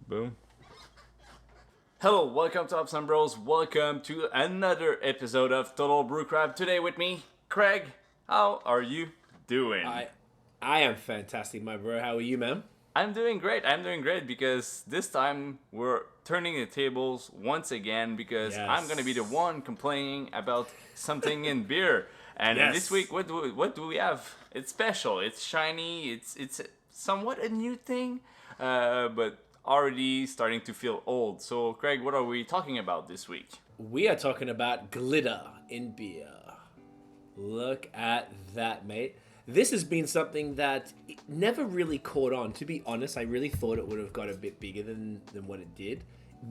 Boom. Hello, welcome to Ups and Bros. Welcome to another episode of Total BrewCrap. Today with me, Craig. How are you doing? I am fantastic, my bro. How are you, man? I'm doing great. Because this time we're turning the tables once again because I'm going to be the one complaining about something in beer. And this week, what do we have? It's special. It's shiny. It's somewhat a new thing, but already starting to feel old. So, Craig, what are we talking about this week? We are talking about glitter in beer. Look at that, mate. This has been something that never really caught on. To be honest, I really thought it would have got a bit bigger than what it did,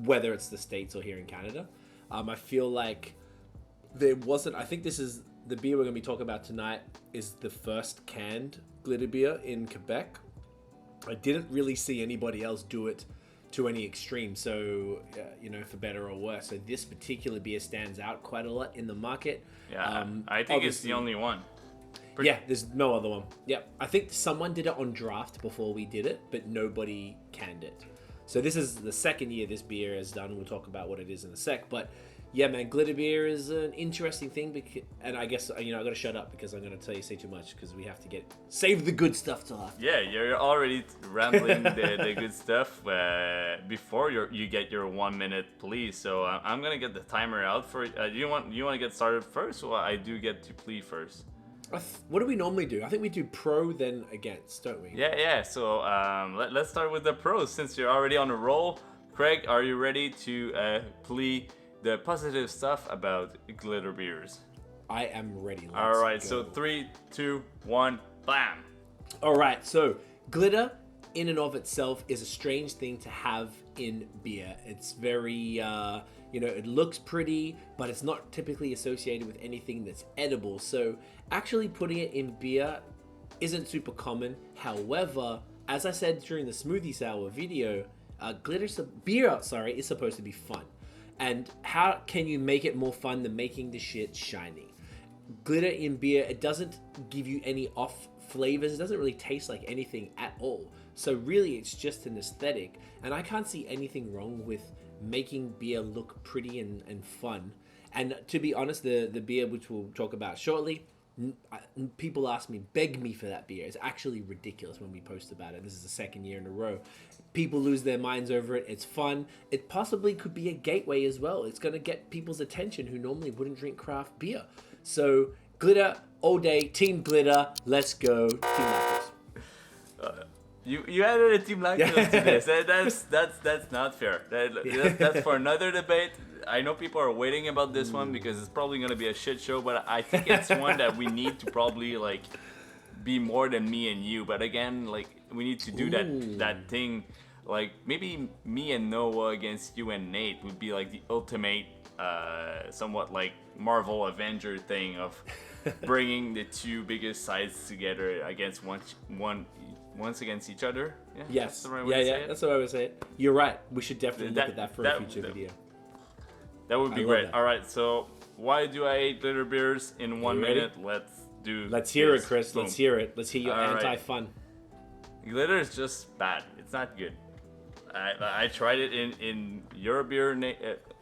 whether it's the States or here in Canada. I feel like there wasn't... I think this is... The beer we're going to be talking about tonight is the first canned glitter beer in Quebec. I didn't really see anybody else do it to any extreme, so, for better or worse. So this particular beer stands out quite a lot in the market. Yeah, I think it's the only one. Yeah, there's no other one. Yep. I think someone did it on draft before we did it, but nobody canned it. So this is the second year this beer is done. We'll talk about what it is in a sec. But yeah, man, glitter beer is an interesting thing. And I guess, I got to shut up because I'm going to say too much because we have to save the good stuff till after. Yeah, you're already rambling the good stuff before you get your 1 minute, please. So I'm going to get the timer out for you want to get started first, or I do get to plea first? What do we normally do? I think we do pro, then against, don't we? Yeah. So let's start with the pros since you're already on a roll. Craig, are you ready to plea the positive stuff about glitter beers? I am ready. All right, so 3, 2, 1, bam. All right, so glitter in and of itself is a strange thing to have in beer. It's very... it looks pretty, but it's not typically associated with anything that's edible. So actually putting it in beer isn't super common. However, as I said during the Smoothie Sour video, beer is supposed to be fun. And how can you make it more fun than making the shit shiny? Glitter in beer, it doesn't give you any off flavors. It doesn't really taste like anything at all. So really, it's just an aesthetic. And I can't see anything wrong with making beer look pretty and fun. And to be honest, the beer which we'll talk about shortly, people beg me for that beer. It's actually ridiculous when we post about it. This is the second year in a row. People lose their minds over it. It's fun. It possibly could be a gateway as well. It's going to get people's attention who normally wouldn't drink craft beer. So glitter all day, team glitter. Let's go, team lactose. You added a team lactose to this. That's not fair. That's for another debate. I know people are waiting about this one because it's probably going to be a shit show, but I think it's one that we need to probably be more than me and you. But again, we need to do that thing. Maybe me and Noah against you and Nate would be the ultimate, somewhat Marvel Avenger thing of bringing the two biggest sides together against once against each other. Yeah, yes. That's the right way to say it. That's the right way to say it. You're right. We should definitely look at that for a future video. That would be great. All right. So why do I hate glitter beers in 1 minute? Let's hear it, Chris. Boom. Let's hear it. Let's hear your anti-fun. Glitter is just bad. It's not good. I tried it in your beer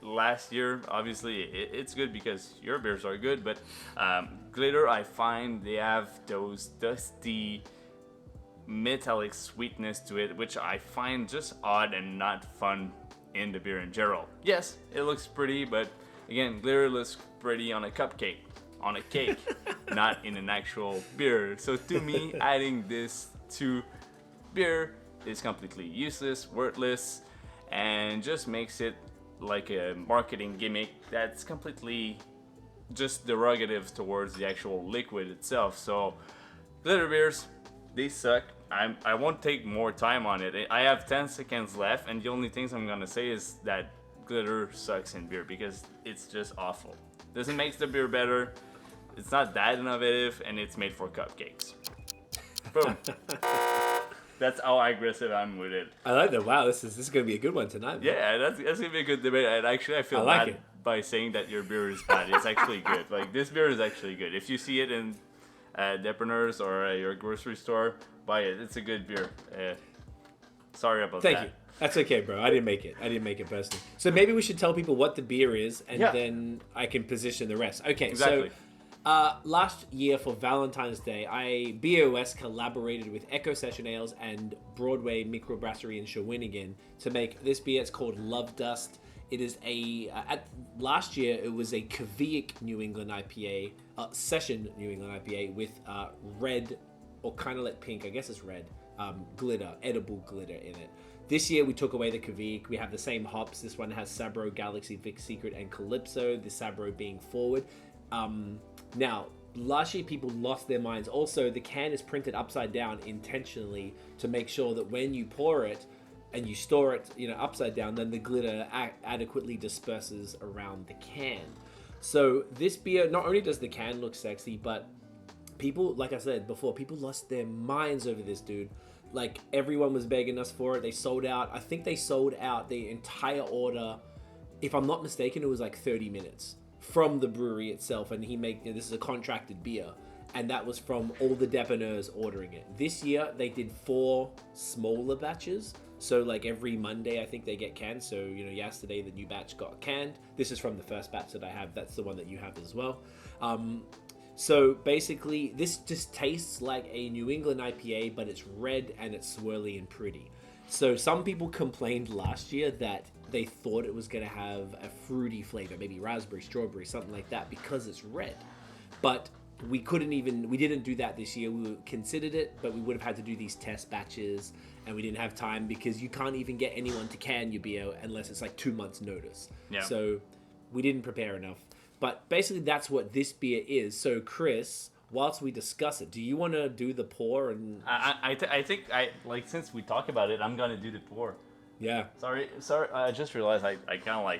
last year. Obviously, it's good because your beers are good. But glitter, I find they have those dusty metallic sweetness to it, which I find just odd and not fun in the beer in general. Yes, it looks pretty, but again, glitter looks pretty on a cupcake, on a cake, not in an actual beer. So to me, adding this to beer is completely useless, worthless, and just makes it like a marketing gimmick that's completely just derogative towards the actual liquid itself. So glitter beers, they suck. I won't take more time on it. I have 10 seconds left, and the only things I'm gonna say is that glitter sucks in beer because it's just awful. Doesn't make the beer better. It's not that innovative, and it's made for cupcakes. Boom. That's how aggressive I'm with it. I like that. Wow, this is gonna be a good one tonight. Man. Yeah, that's gonna be a good debate. And actually, I feel bad by saying that your beer is bad. It's actually good. This beer is actually good. If you see it in depanneurs or your grocery store, buy it. It's a good beer. Sorry about that. That's okay, bro. I didn't make it personally. So maybe we should tell people what the beer is, and then I can position the rest. Okay, Exactly. so last year for Valentine's Day, BOS collaborated with Echo Session Ales and Broadway Microbrasserie in Shawinigan to make this beer. It's called Love Dust. It is last year it was a Kveik New England IPA, session New England IPA with red, or kind of like pink, I guess it's red, glitter, edible glitter in it. This year we took away the Kveik. We have the same hops. This one has Sabro, Galaxy, Vic Secret, and Calypso, the Sabro being forward. Now, last year people lost their minds. Also, the can is printed upside down intentionally to make sure that when you pour it and you store it, upside down, then the glitter adequately disperses around the can. So this beer, not only does the can look sexy, but people, like I said before, people lost their minds over this, dude. Like, everyone was begging us for it. They sold out. I think they sold out the entire order. If I'm not mistaken, it was like 30 minutes from the brewery itself. And this is a contracted beer. And that was from all the depanneurs ordering it. This year, they did 4 smaller batches. So, like, every Monday, I think they get canned. So, yesterday, the new batch got canned. This is from the first batch that I have. That's the one that you have as well. So basically, this just tastes like a New England IPA, but it's red and it's swirly and pretty. So some people complained last year that they thought it was going to have a fruity flavor, maybe raspberry, strawberry, something like that, because it's red. But we didn't do that this year. We considered it, but we would have had to do these test batches, and we didn't have time because you can't even get anyone to can your beer unless it's like 2 months notice. Yeah. So we didn't prepare enough. But basically, that's what this beer is. So, Chris, whilst we discuss it, do you want to do the pour? And I think since we talk about it, I'm gonna do the pour. Yeah. Sorry. I just realized I kind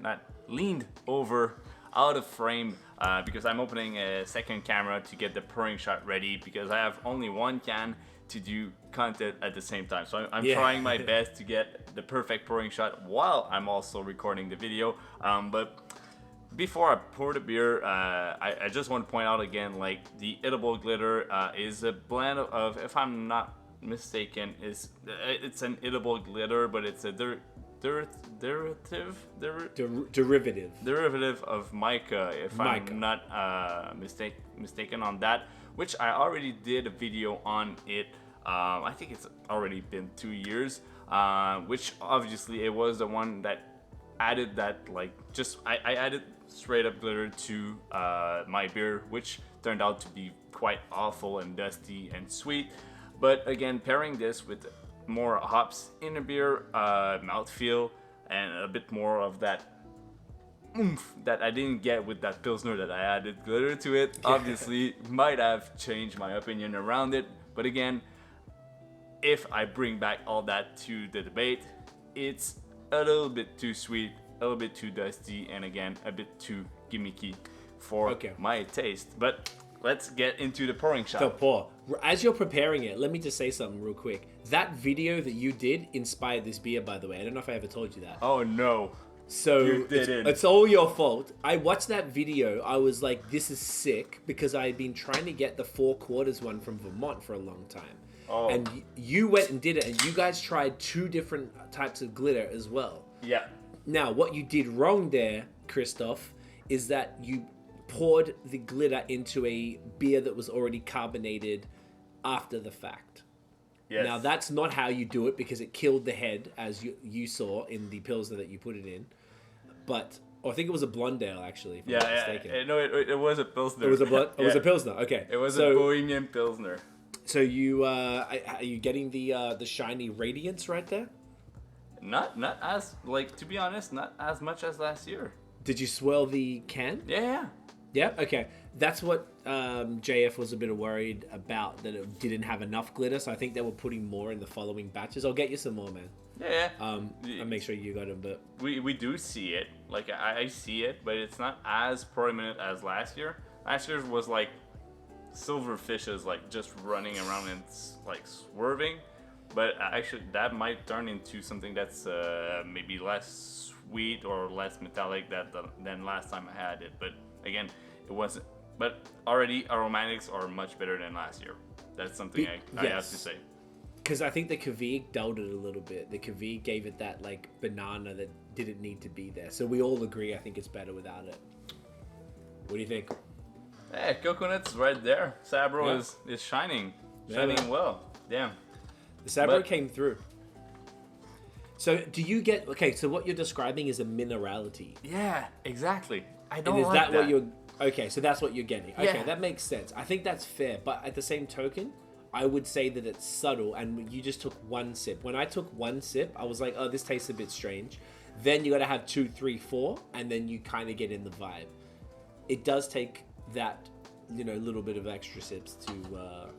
of leaned over out of frame because I'm opening a second camera to get the pouring shot ready because I have only one can to do content at the same time. So I'm trying my best to get the perfect pouring shot while I'm also recording the video. But before I pour the beer, I just want to point out again, like, the edible glitter is a blend of, if I'm not mistaken, it's an edible glitter, but it's a derivative of mica, if I'm not mistaken on that, which I already did a video on it. I think it's already been 2 years, which obviously it was the one that added that, I added straight up glitter to my beer, which turned out to be quite awful and dusty and sweet. But again, pairing this with more hops in a beer, mouthfeel, and a bit more of that oomph that I didn't get with that Pilsner that I added glitter to it, obviously might have changed my opinion around it. But again, if I bring back all that to the debate, it's a little bit too sweet, a little bit too dusty, and again, a bit too gimmicky for my taste. But let's get into the pouring shot. The pour. As you're preparing it, let me just say something real quick. That video that you did inspired this beer, by the way. I don't know if I ever told you that. Oh, no. So it's all your fault. I watched that video. I was like, this is sick, because I had been trying to get the 4 quarters one from Vermont for a long time. Oh. And you went and did it, and you guys tried 2 different types of glitter as well. Yeah. Now, what you did wrong there, Christoph, is that you poured the glitter into a beer that was already carbonated after the fact. Yes. Now, that's not how you do it, because it killed the head, as you saw in the Pilsner that you put it in. But I think it was a Blondale, actually, if I'm not mistaken. No, it was a Pilsner. It was a Pilsner, okay. It was a Bohemian Pilsner. So you are you getting the shiny radiance right there? Not as, to be honest, not as much as last year. Did you swirl the can? Yeah. Yeah, okay. That's what JF was a bit worried about, that it didn't have enough glitter, so I think they were putting more in the following batches. I'll get you some more, man. Yeah. I'll make sure you got them, but... We do see it. I see it, but it's not as prominent as last year. Last year's was, silver fishes, just running around and, swerving. But actually, that might turn into something that's maybe less sweet or less metallic than last time I had it. But again, it wasn't. But already, aromatics are much better than last year. That's something I have to say. Because I think the Kvik dulled it a little bit. The Kvik gave it that like banana that didn't need to be there. So we all agree I think it's better without it. What do you think? Hey, coconut's right there. Sabro Yeah. is shining Yeah, man. well. Damn. The Sabro But- came through. So do you get... Okay, so what you're describing is a minerality. Yeah, exactly. I And don't is like that that. what you're... Okay, so that's what you're getting. Okay, Yeah. that makes sense. I think that's fair. But at the same token, I would say that it's subtle and you just took one sip. When I took one sip, I was like, oh, this tastes a bit strange. Then you got to have 2, 3, 4, and then you kind of get in the vibe. It does take that, little bit of extra sips to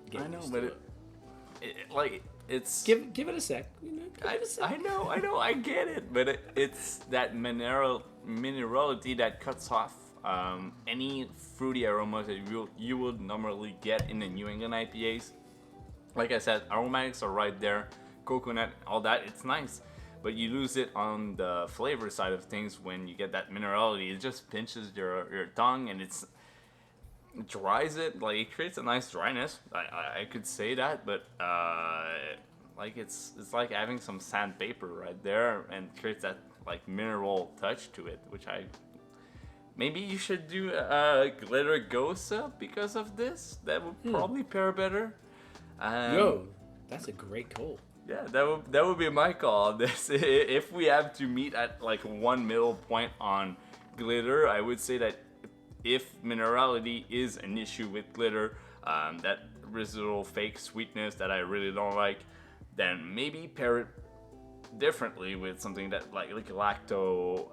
get I know, used but to it it's. Give it a sec. Give it a sec. I know, I get it, but it's that minerality that cuts off any fruity aromas that you would normally get in the New England IPAs. Like I said, aromatics are right there, coconut, all that. It's nice, but you lose it on the flavor side of things when you get that minerality. It just pinches your tongue and it dries it. Like it creates a nice dryness. I could say that, but like it's like having some sandpaper right there and creates that like mineral touch to it, which maybe you should do a glitter gosa because of this. That would probably pair better. Yo, that's a great call. Yeah, that would be my call on this. If we have to meet at like one middle point on glitter, I would say that if minerality is an issue with glitter, that residual fake sweetness that I really don't like, then maybe pair it differently with something that like lacto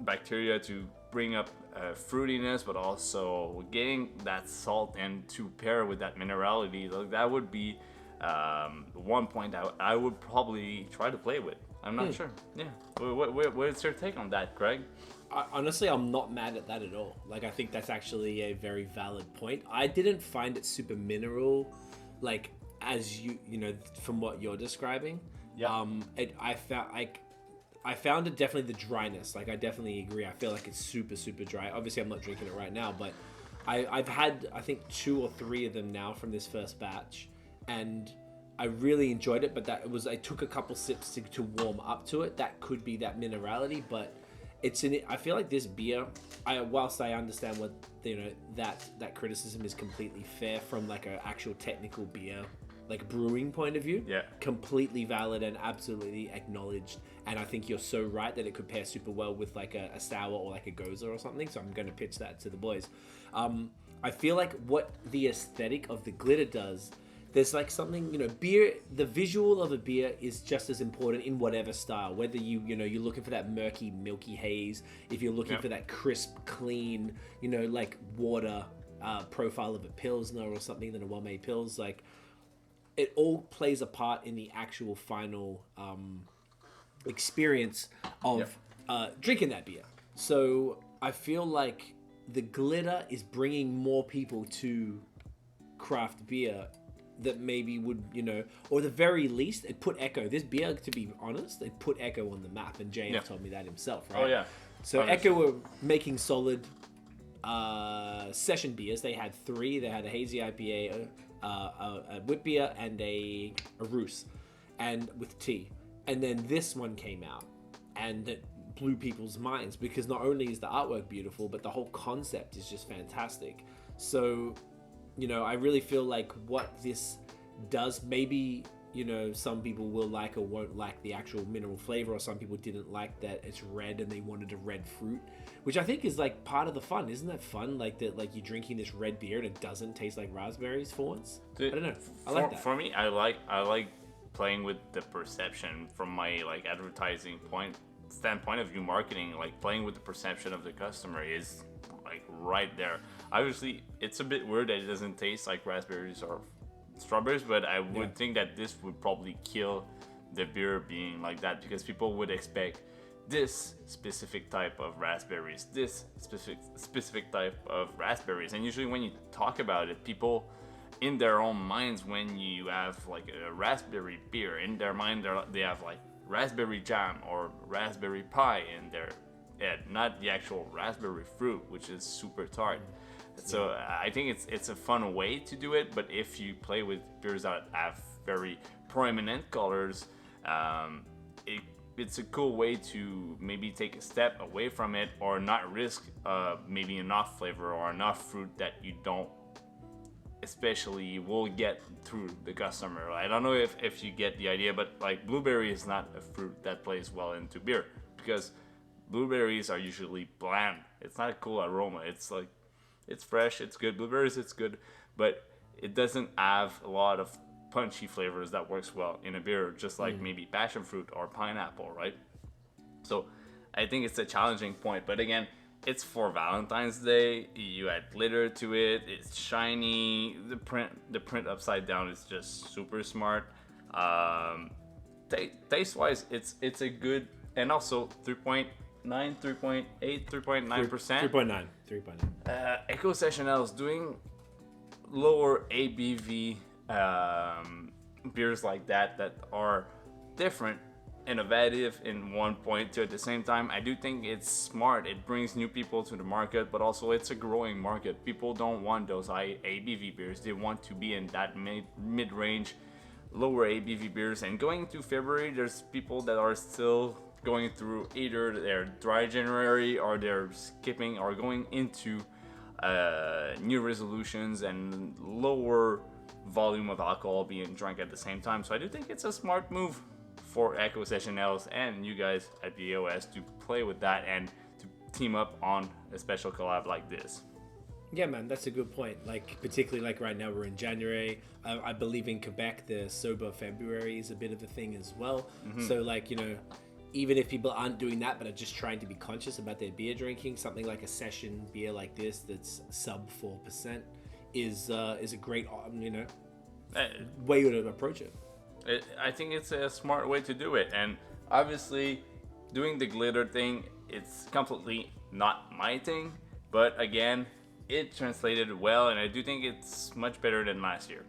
bacteria to bring up fruitiness, but also getting that salt and to pair with that minerality. Like that would be one point I would probably try to play with. I'm not sure. Yeah. What's your take on that, Craig? Honestly, I'm not mad at that at all. Like, I think that's actually a very valid point. I didn't find it super mineral, like as from what you're describing. Yeah. I found it definitely the dryness. Like, I definitely agree. I feel like it's super, super dry. Obviously, I'm not drinking it right now, but I've had, I think, 2 or 3 of them now from this first batch, and I really enjoyed it. But I took a couple sips to warm up to it. That could be that minerality, but I feel like this beer, whilst I understand what that criticism is completely fair from like an actual technical beer, like brewing point of view, completely valid and absolutely acknowledged. And I think you're so right that it could pair super well with like a sour or like a goza or something. So I'm going to pitch that to the boys. I feel like what the aesthetic of the glitter does, there's like something, beer, the visual of a beer is just as important in whatever style, whether you're looking for that murky, milky haze, if you're looking for that crisp, clean, like water profile of a Pilsner or something than a well-made Pils, like it all plays a part in the actual final experience of drinking that beer. So I feel like the glitter is bringing more people to craft beer that maybe would, or the very least, it put Echo. This beer, to be honest, it put Echo on the map, and James told me that himself, right? Oh, yeah. So Obviously. Echo were making solid session beers. They had 3. They had a hazy IPA, a wit beer, and a Roos, and with tea. And then this one came out, and it blew people's minds because not only is the artwork beautiful, but the whole concept is just fantastic. So, I really feel like what this does, maybe, some people will like or won't like the actual mineral flavor, or some people didn't like that it's red and they wanted a red fruit, which I think is like part of the fun. Isn't that fun? Like that, like you're drinking this red beer and it doesn't taste like raspberries for once. I don't know. I like that. For me, I like playing with the perception from my like advertising standpoint of view, marketing. Like playing with the perception of the customer is like right there. Obviously, it's a bit weird that it doesn't taste like raspberries or strawberries, but I would think that this would probably kill the beer being like that, because people would expect this specific type of raspberries, this specific type of raspberries. And usually when you talk about it, people in their own minds, when you have like a raspberry beer, in their mind they have like raspberry jam or raspberry pie in their head, not the actual raspberry fruit, which is super tart. So I think it's a fun way to do it, but if you play with beers that have very prominent colors, it's a cool way to maybe take a step away from it or not risk maybe enough flavor or enough fruit that you don't especially will get through the customer. I don't know if you get the idea, but like blueberry is not a fruit that plays well into beer because blueberries are usually bland. It's not a cool aroma. It's like, it's fresh, it's good. Blueberries, it's good, but it doesn't have a lot of punchy flavors that works well in a beer, just like maybe passion fruit or pineapple, right? So I think it's a challenging point, but again, it's for Valentine's Day. You add glitter to it. It's shiny. The print upside down is just super smart. Taste wise, it's a good, and also 3.9, 3.8, 3.9%. 3.9. Echo Session L is doing lower ABV beers like that are different, innovative in one point too. At the same time, I do think it's smart. It brings new people to the market, but also it's a growing market. People don't want those high ABV beers. They want to be in that mid-range, lower ABV beers. And going to February, there's people that are still going through either their dry January or they're skipping or going into new resolutions and lower volume of alcohol being drunk at the same time. So I do think it's a smart move for Echo Session L's and you guys at BOS to play with that and to team up on a special collab like this. Yeah, man, that's a good point. Like, particularly like right now we're in January. I believe in Quebec, the sober February is a bit of a thing as well. So like, you know, even if people aren't doing that, but are just trying to be conscious about their beer drinking, something like a session beer like this that's sub 4% is a great, you know, way to approach it. I think it's a smart way to do it, and obviously doing the glitter thing, it's completely not my thing, but again, it translated well, and I do think it's much better than last year.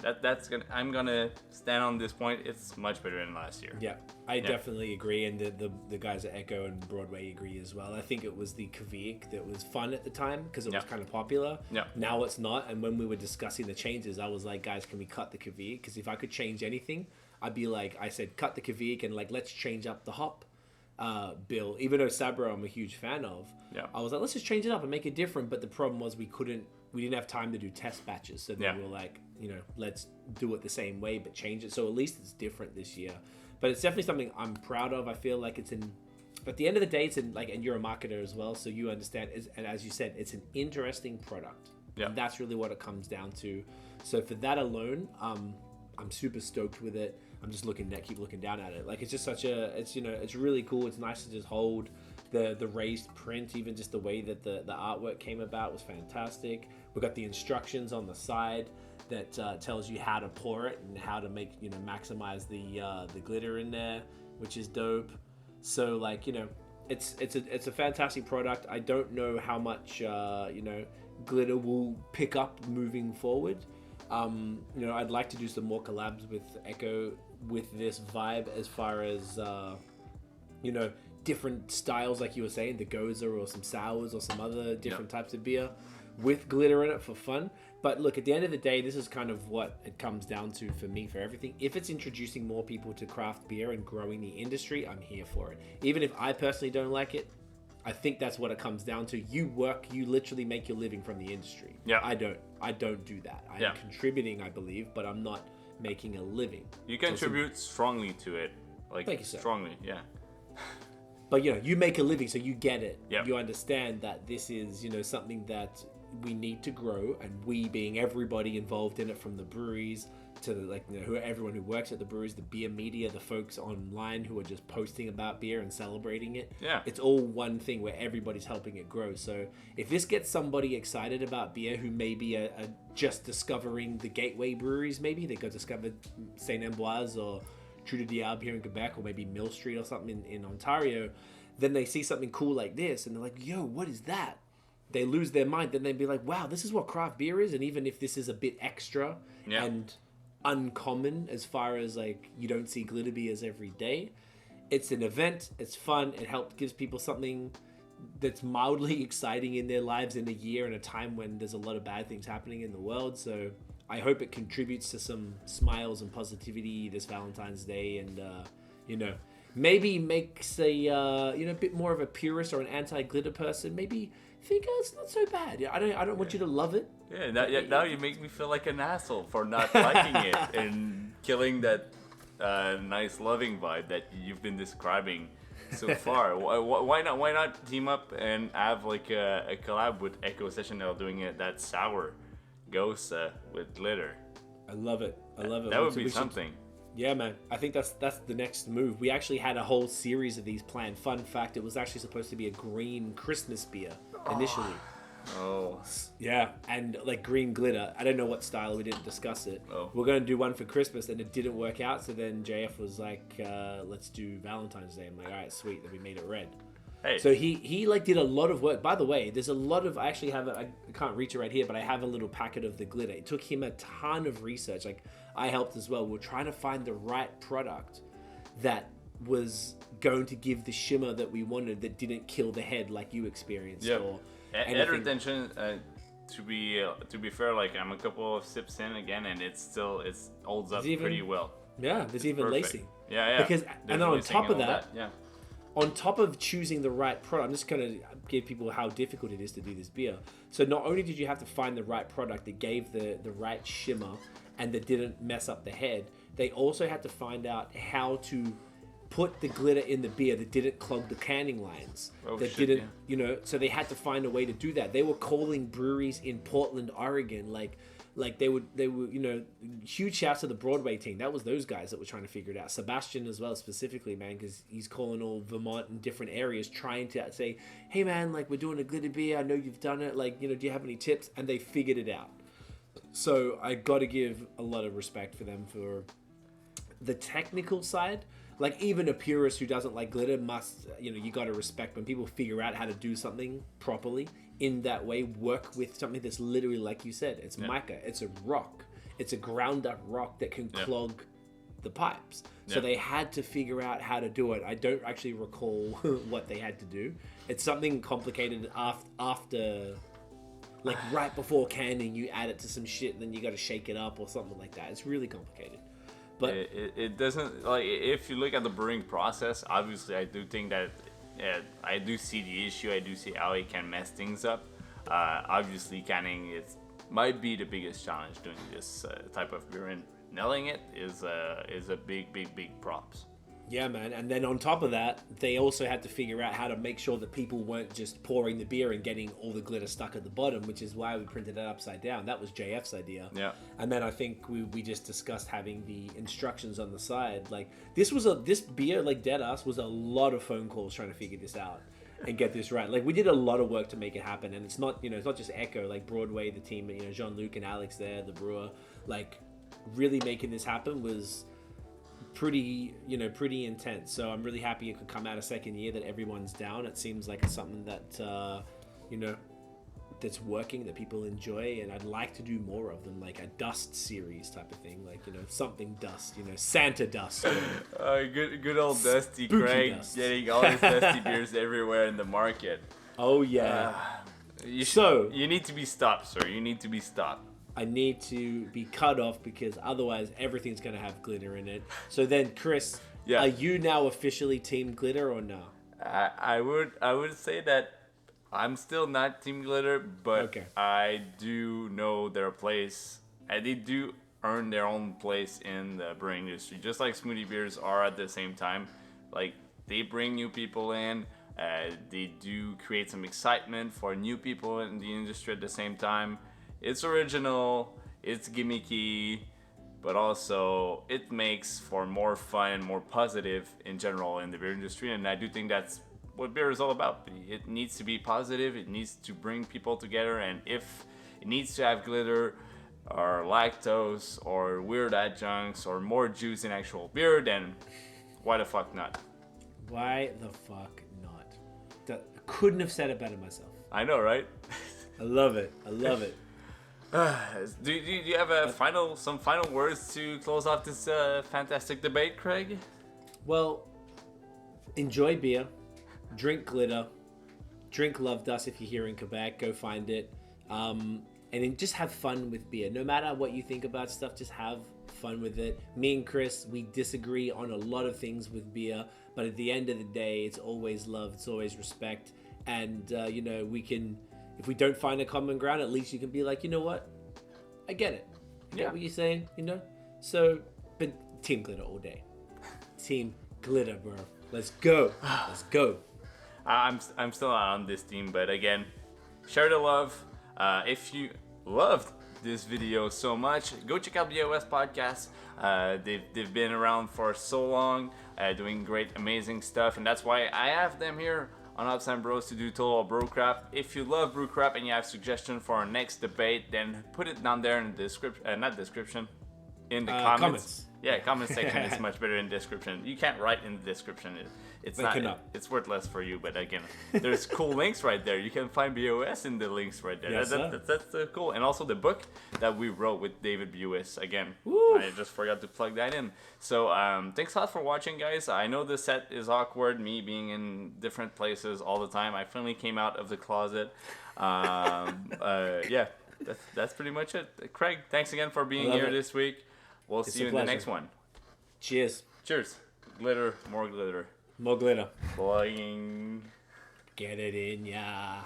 I'm gonna stand on this point. It's much better than last year. Yeah, I definitely agree, and the guys at Echo and Broadway agree as well. I think it was the Kvik that was fun at the time because it was kind of popular. Yeah. Now it's not, and when we were discussing the changes, I was like, guys, can we cut the Kvik? Because if I could change anything, I'd be like, I said, cut the Kvik and like let's change up the hop bill. Even though Sabro I'm a huge fan of, I was like, let's just change it up and make it different. But the problem was we didn't have time to do test batches, so then we were like, you know, let's do it the same way but change it. So at least it's different this year. But it's definitely something I'm proud of. I feel like it's in, at the end of the day, it's in like, and you're a marketer as well, so you understand. And as you said, it's an interesting product. Yeah, and that's really what it comes down to. So for that alone, I'm super stoked with it. I'm just keep looking down at it. Like it's just it's, you know, it's really cool. It's nice to just hold the raised print. Even just the way that the artwork came about was fantastic. We got the instructions on the side that tells you how to pour it and how to make, you know, maximize the glitter in there, which is dope. So like, you know, it's a fantastic product. I don't know how much you know, glitter will pick up moving forward. You know, I'd like to do some more collabs with Echo with this vibe as far as, you know, different styles, like you were saying, the Goza or some sours or some other different types of beer with glitter in it for fun. But look, at the end of the day, this is kind of what it comes down to for me, for everything. If it's introducing more people to craft beer and growing the industry, I'm here for it. Even if I personally don't like it, I think that's what it comes down to. You literally make your living from the industry. Yeah. I don't do that. I'm contributing, I believe, but I'm not making a living. You contribute strongly to it. Like, thank you, sir. Strongly, yeah. But, you know, you make a living, so you get it. Yep. You understand that this is, you know, something that we need to grow, and we being everybody involved in it, from the breweries to the, like, you know, everyone who works at the breweries, the beer media, the folks online who are just posting about beer and celebrating it. Yeah. It's all one thing where everybody's helping it grow. So if this gets somebody excited about beer who maybe are just discovering the gateway breweries, maybe they go discover Saint Ambroise or True de Diable here in Quebec, or maybe Mill Street or something in Ontario, then they see something cool like this and they're like, yo, what is that? They lose their mind. Then they'd be like, wow, this is what craft beer is. And even if this is a bit extra and uncommon as far as like you don't see glitter beers every day, it's an event, it's fun, it gives people something that's mildly exciting in their lives in a year, in a time when there's a lot of bad things happening in the world. So I hope it contributes to some smiles and positivity this Valentine's Day, and you know, maybe makes a bit more of a purist or an anti-glitter person. Maybe think, oh, it's not so bad. Yeah, I don't want you to love it. Yeah, now you make me feel like an asshole for not liking it and killing that nice loving vibe that you've been describing so far. Why not team up and have like a collab with Echo Session L doing it that sour ghost with glitter? I love it. That would be something. Yeah, man. I think that's the next move. We actually had a whole series of these planned. Fun fact, it was actually supposed to be a green Christmas beer initially. Oh. Yeah, and like green glitter. I don't know what style, we didn't discuss it. Oh. We're going to do one for Christmas, and it didn't work out. So then JF was like, let's do Valentine's Day. I'm like, all right, sweet. Then we made it red. Hey. So he like did a lot of work. By the way, there's a lot of, I actually have I can't reach it right here, but I have a little packet of the glitter. It took him a ton of research. Like, I helped as well. We're trying to find the right product that was going to give the shimmer that we wanted, that didn't kill the head like you experienced. Yep. Or Head retention, to be fair, like I'm a couple of sips in again, and it holds up pretty well. Yeah, there's even perfect. lacing. Yeah. Because and then on top of that, yeah. On top of choosing the right product, I'm just going to give people how difficult it is to do this beer. So not only did you have to find the right product that gave the right shimmer and that didn't mess up the head, they also had to find out how to put the glitter in the beer that didn't clog the canning lines. So they had to find a way to do that. They were calling breweries in Portland, Oregon, like they would, huge shouts to the Broadway team. That was those guys that were trying to figure it out. Sebastian as well, specifically, man, because he's calling all Vermont and different areas trying to say, hey man, like we're doing a glitter beer. I know you've done it. Like, do you have any tips? And they figured it out. So I got to give a lot of respect for them for the technical side. Like, even a purist who doesn't like glitter must, you got to respect when people figure out how to do something properly in that way, work with something that's literally, like you said, it's mica, it's a rock, it's a ground up rock that can clog the pipes. So they had to figure out how to do it. I don't actually recall what they had to do. It's something complicated after, like right before canning, you add it to some shit and then you got to shake it up or something like that. It's really complicated. But it doesn't, like, if you look at the brewing process, obviously I do think that I do see the issue. I do see how it can mess things up. Obviously canning might be the biggest challenge doing this type of beer, and nailing it is a big props. Yeah, man. And then on top of that, they also had to figure out how to make sure that people weren't just pouring the beer and getting all the glitter stuck at the bottom, which is why we printed it upside down. That was JF's idea. Yeah. And then I think we just discussed having the instructions on the side. Like, this beer, like Deadass, was a lot of phone calls trying to figure this out and get this right. Like, we did a lot of work to make it happen. And it's not, it's not just Echo, like Broadway, the team, Jean-Luc and Alex there, the brewer, like really making this happen was pretty intense. So I'm really happy it could come out a second year, that everyone's down. It seems like it's something that that's working, that people enjoy, and I'd like to do more of them, like a dust series type of thing, like something dust, Santa dust. Good old Dusty Spooky Craig dust. getting all his dusty beers everywhere in the market. Oh yeah. You need to be stopped, sir. You need to be stopped. I need to be cut off, because otherwise everything's going to have glitter in it. So then, Chris, are you now officially team glitter or no? I would say that I'm still not team glitter, but okay. I do know their place. They do earn their own place in the brewing industry, just like smoothie beers are at the same time. Like, they bring new people in. They do create some excitement for new people in the industry at the same time. It's original, it's gimmicky, but also it makes for more fun and more positive in general in the beer industry. And I do think that's what beer is all about. It needs to be positive, it needs to bring people together, and if it needs to have glitter or lactose or weird adjuncts or more juice in actual beer, then why the fuck not? Why the fuck not? Couldn't have said it better myself. I know, right? I love it. Do you have some final words to close off this fantastic debate, Craig? Well, enjoy beer, drink glitter, drink Love Dust if you're here in Quebec. Go find it. and then just have fun with beer. No matter what you think about stuff, just have fun with it. Me and Chris, we disagree on a lot of things with beer, but at the end of the day, it's always love, it's always respect, and you know, we can, if we don't find a common ground, at least you can be like, you know what, I get it. I get what you're saying, you know? So, but Team Glitter all day. Team Glitter, bro. Let's go. Let's go. I'm still on this team, but again, share the love. If you loved this video so much, go check out BOS Podcast. They've been around for so long, doing great, amazing stuff, and that's why I have them here on Upside Bros to do total BrewCrap. If you love BrewCrap and you have suggestions for our next debate, then put it down there in the description, in the comments. Yeah, comment section is much better in description. You can't write in the description. It's it's worthless for you. But again, there's cool links right there. You can find BOS in the links right there. Yes, that's cool. And also the book that we wrote with David BOS. Again, Woo. I just forgot to plug that in. So thanks a lot for watching, guys. I know the set is awkward, me being in different places all the time. I finally came out of the closet. Yeah, that's pretty much it. Craig, thanks again for being here this week. We'll see you in the next one. Cheers. Cheers. Glitter, more glitter. More glitter. Boing. Get it in ya.